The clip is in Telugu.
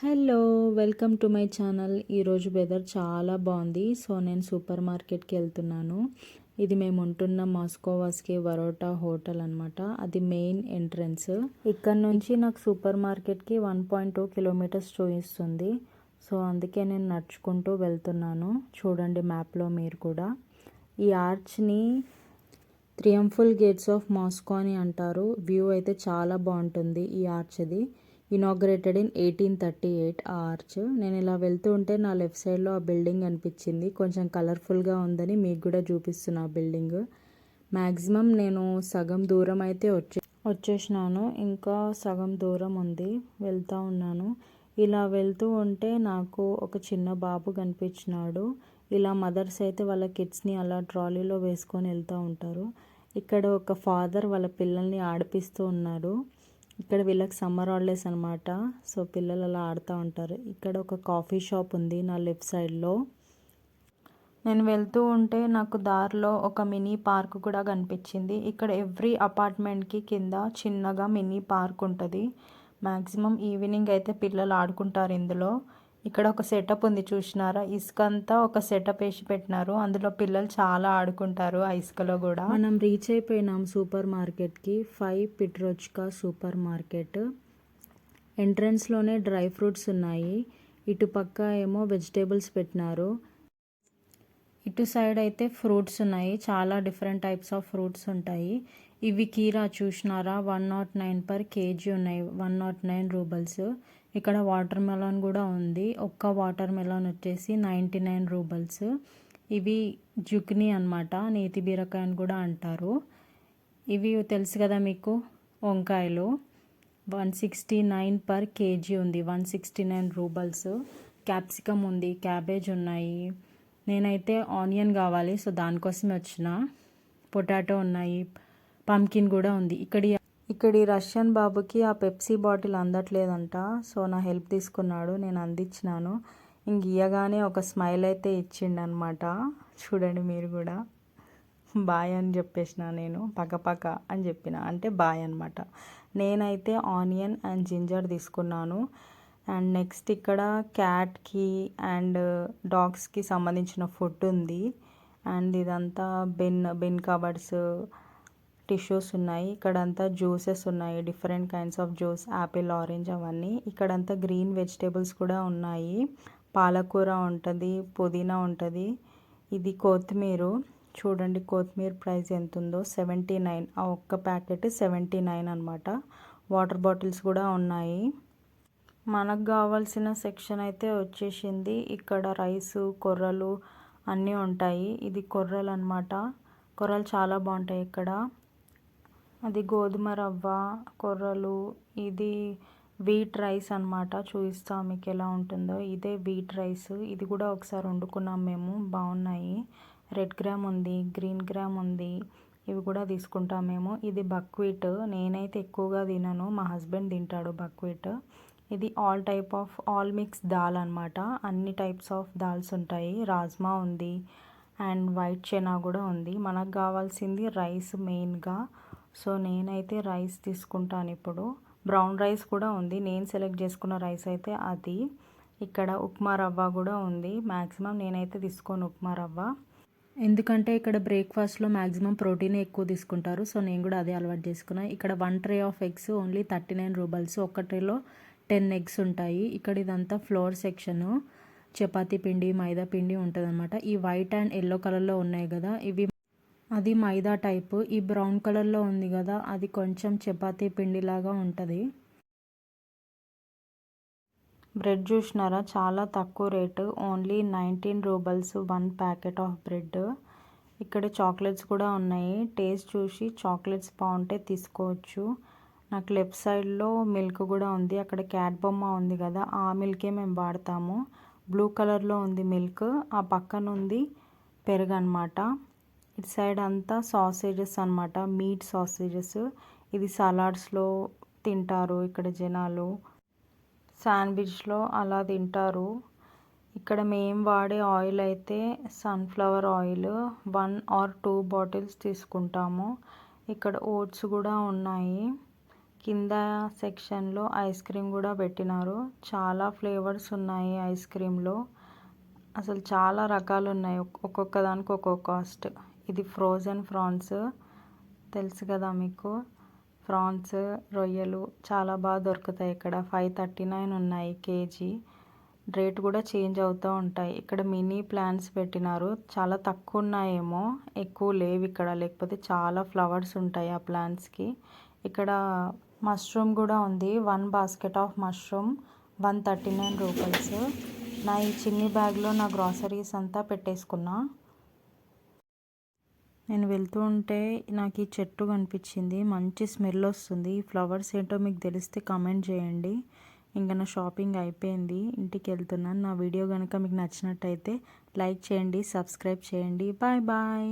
Hello! Welcome to my channel. ఈరోజు వెదర్ చాలా బాగుంది. సో, నేను సూపర్ మార్కెట్‌కి వెళ్తున్నాను. ఇది మేము ఉంటున్న మాస్కోవాస్కి వరోటా హోటల్ అనమాట. అది మెయిన్ ఎంట్రన్స్. ఇక్కడ నుంచి నాకు సూపర్ మార్కెట్‌కి 1.2 కిలోమీటర్స్ చూపిస్తుంది. సో, అందుకే నేను నడుచుకుంటూ వెళ్తున్నాను. చూడండి మ్యాప్‌లో మీరు కూడా. ఈ ఆర్చ్‌ని ట్రియంఫల్ గేట్స్ ఆఫ్ మాస్కో అని అంటారు. వ్యూ అయితే చాలా బాగుంటుంది ఈ ఆర్చ్‌ది. ఇనాగ్రేటెడ్ ఇన్ 1838 ఆ ఆర్చ్. నేను ఇలా వెళ్తూ ఉంటే నా లెఫ్ట్ సైడ్లో ఆ బిల్డింగ్ అనిపించింది. కొంచెం కలర్ఫుల్గా ఉందని మీకు కూడా చూపిస్తున్నా ఆ బిల్డింగ్. మ్యాక్సిమం నేను సగం దూరం అయితే వచ్చేసినాను. ఇంకా సగం దూరం ఉంది. వెళ్తూ ఉన్నాను. ఇలా వెళ్తూ ఉంటే నాకు ఒక చిన్న బాబు కనిపించినాడు. ఇలా మదర్స్ అయితే వాళ్ళ కిడ్స్ని అలా ట్రాలీలో వేసుకొని వెళ్తూ ఉంటారు. ఇక్కడ ఒక ఫాదర్ వాళ్ళ పిల్లల్ని ఆడిపిస్తూ ఉన్నారు. ఇక్కడ వీళ్ళకి సమ్మర్ హాలిడేస్ అనమాట. సో, పిల్లలు అలా ఆడుతూ ఉంటారు. ఇక్కడ ఒక కాఫీ షాప్ ఉంది నా లెఫ్ట్ సైడ్లో. నేను వెళ్తూ ఉంటే నాకు దారిలో ఒక మినీ పార్క్ కూడా కనిపించింది. ఇక్కడ ఎవ్రీ అపార్ట్మెంట్కి కింద చిన్నగా మినీ పార్క్ ఉంటుంది. మ్యాక్సిమం ఈవినింగ్ అయితే పిల్లలు ఆడుకుంటారు ఇందులో. ఇక్కడ ఒక సెటప్ ఉంది చూసినారా, ఇసుక అంతా ఒక సెటప్ వేసి పెట్టినారు. అందులో పిల్లలు చాలా ఆడుకుంటారు ఆ ఇసుకలో కూడా. మనం రీచ్ అయిపోయినాం సూపర్ మార్కెట్కి. 5 పిట్రోచ్కా సూపర్ మార్కెట్. ఎంట్రన్స్లోనే డ్రై ఫ్రూట్స్ ఉన్నాయి. ఇటు పక్క ఏమో వెజిటేబుల్స్ పెట్టినారు. ఇటు సైడ్ అయితే ఫ్రూట్స్ ఉన్నాయి. చాలా డిఫరెంట్ టైప్స్ ఆఫ్ ఫ్రూట్స్ ఉంటాయి. ఇవి కీరా చూసినారా, 109 పర్ కేజీ ఉన్నాయి. 109 రూబల్స్. ఇక్కడ వాటర్ మెలాన్ కూడా ఉంది. ఒక్క వాటర్ మెలాన్ వచ్చేసి 99 రూబల్స్. ఇవి జుక్ని అనమాట. నేతి బీరకాయ అని కూడా అంటారు. ఇవి తెలుసు కదా మీకు, వంకాయలు. 169 పర్ కేజీ ఉంది. 169 రూబల్స్. క్యాప్సికమ్ ఉంది, క్యాబేజ్ ఉన్నాయి. నేనైతే ఆనియన్ కావాలి, సో దానికోసమే వచ్చిన. పొటాటో ఉన్నాయి, పంకిన్ కూడా ఉంది. ఇక్కడి రష్యన్ బాబుకి ఆ పెప్సీ బాటిల్ అందట్లేదంట. సో నా హెల్ప్ తీసుకున్నాడు, నేను అందించినాను. ఇంక ఇయ్యగానే ఒక స్మైల్ అయితే ఇచ్చిండనమాట. చూడండి మీరు కూడా. బాయ్ అని చెప్పేసిన నేను. పక్క అని చెప్పిన, అంటే బాయ్ అనమాట. నేనైతే ఆనియన్ అండ్ జింజర్ తీసుకున్నాను. అండ్ నెక్స్ట్ ఇక్కడ క్యాట్కి అండ్ డాగ్స్కి సంబంధించిన ఫుడ్ ఉంది. అండ్ ఇదంతా బిన్ కబర్డ్స్, టిష్యూస్ ఉన్నాయి. ఇక్కడంతా జ్యూసెస్ ఉన్నాయి, different kinds of juice, Apple, orange అవన్నీ. ఇక్కడంతా గ్రీన్ వెజిటేబుల్స్ కూడా ఉన్నాయి. పాలకూర ఉంటుంది, పుదీనా ఉంటుంది. ఇది కొత్తిమీర. చూడండి కొత్తిమీర ప్రైస్ ఎంత ఉందో, 79. ఆ ఒక్క ప్యాకెట్ 79 అనమాట. వాటర్ బాటిల్స్ కూడా ఉన్నాయి. మనకు కావాల్సిన సెక్షన్ అయితే వచ్చేసింది. ఇక్కడ రైసు, కొర్రలు అన్నీ ఉంటాయి. ఇది కొర్రలు అనమాట. కొర్రలు చాలా బాగుంటాయి ఇక్కడ. అది గోధుమ రవ్వ కొర్రలు. ఇది వీట్ రైస్ అనమాట. చూపిస్తాం మీకు ఎలా ఉంటుందో. ఇదే వీట్ రైస్. ఇది కూడా ఒకసారి వండుకున్నాం మేము, బాగున్నాయి. రెడ్ గ్రామ్ ఉంది, గ్రీన్ గ్రామ్ ఉంది. ఇవి కూడా తీసుకుంటాం మేము. ఇది బక్వీట్. నేనైతే ఎక్కువగా తినను, మా హస్బెండ్ తింటాడు బక్వీట్. ఇది ఆల్ మిక్స్ దాల్ అనమాట. అన్ని టైప్స్ ఆఫ్ దాల్స్ ఉంటాయి. రాజ్మా ఉంది అండ్ వైట్ చనా కూడా ఉంది. మనకు కావాల్సింది రైస్ మెయిన్గా. సో నేనైతే రైస్ తీసుకుంటాను ఇప్పుడు. బ్రౌన్ రైస్ కూడా ఉంది. నేను సెలెక్ట్ చేసుకున్న రైస్ అయితే అది. ఇక్కడ ఉప్మా రవ్వ కూడా ఉంది. మ్యాక్సిమం నేనైతే తీసుకోను ఉప్మా రవ్వ, ఎందుకంటే ఇక్కడ బ్రేక్ఫాస్ట్లో మ్యాక్సిమం ప్రోటీన్ ఎక్కువ తీసుకుంటారు. సో నేను కూడా అదే అలవాటు చేసుకున్నాను. ఇక్కడ 1 tray of eggs only 39 roubles. ఒక ట్రేలో 10 ఎగ్స్ ఉంటాయి. ఇక్కడ ఇదంతా ఫ్లోర్ సెక్షను. చపాతీ పిండి, మైదా పిండి ఉంటుంది అనమాట. ఈ వైట్ అండ్ ఎల్లో కలర్లో ఉన్నాయి కదా, ఇవి అది మైదా టైపు. ఈ బ్రౌన్ కలర్లో ఉంది కదా, అది కొంచెం చపాతీ పిండిలాగా ఉంటుంది. బ్రెడ్ చూసినారా, చాలా తక్కువ rate. Only 19 roubles 1 packet of bread. ఇక్కడ చాక్లెట్స్ కూడా ఉన్నాయి. టేస్ట్ చూసి చాక్లెట్స్ బాగుంటే తీసుకోవచ్చు. నాకు లెఫ్ట్ సైడ్లో మిల్క్ కూడా ఉంది. అక్కడ క్యాట్ బొమ్మ ఉంది కదా, ఆ మిల్కే మేము వాడతాము. బ్లూ కలర్లో ఉంది మిల్క్. ఆ పక్కన ఉంది పెరుగు అనమాట. ఇటు సైడ్ అంతా సాసేజెస్ అనమాట, మీట్ సాసేజెస్. ఇది సలాడ్స్లో తింటారు ఇక్కడ జనాలు, శాండ్విచ్లో అలా తింటారు. ఇక్కడ మేము వాడే ఆయిల్ అయితే సన్ఫ్లవర్ ఆయిల్. 1 or 2 బాటిల్స్ తీసుకుంటాము. ఇక్కడ ఓట్స్ కూడా ఉన్నాయి. కింద సెక్షన్లో ఐస్ క్రీమ్ కూడా పెట్టినారు. చాలా ఫ్లేవర్స్ ఉన్నాయి ఐస్ క్రీమ్లో. అసలు చాలా రకాలు ఉన్నాయి. ఒక్కొక్క దానికి ఒక్కొక్క కాస్ట్. ఇది ఫ్రోజన్ ప్రాన్స్, తెలుసు కదా మీకు. ప్రాన్స్, రొయ్యలు చాలా బాగా దొరుకుతాయి ఇక్కడ. 539 ఉన్నాయి కేజీ. రేట్ కూడా చేంజ్ అవుతూ ఉంటాయి. ఇక్కడ మినీ ప్లాంట్స్ పెట్టినారు. చాలా తక్కువ ఉన్నాయేమో, ఎక్కువ లేవు ఇక్కడ. లేకపోతే చాలా ఫ్లవర్స్ ఉంటాయి ఆ ప్లాంట్స్కి. ఇక్కడ మష్రూమ్ కూడా ఉంది. 1 బాస్కెట్ ఆఫ్ మష్రూమ్ 139 రూపీస్. నా ఈ చిన్ని బ్యాగ్లో నా గ్రాసరీస్ అంతా పెట్టేసుకున్నా. నేను వెళ్తూ ఉంటే నాకు ఈ చెట్టు కనిపించింది. మంచి స్మెల్ వస్తుంది. ఈ ఫ్లవర్స్ ఏంటో మీకు తెలిస్తే కామెంట్ చేయండి. ఇంకా నా షాపింగ్ అయిపోయింది, ఇంటికి వెళ్తున్నాను. నా వీడియో కనుక మీకు నచ్చినట్టయితే లైక్ చేయండి, సబ్స్క్రైబ్ చేయండి. Bye bye.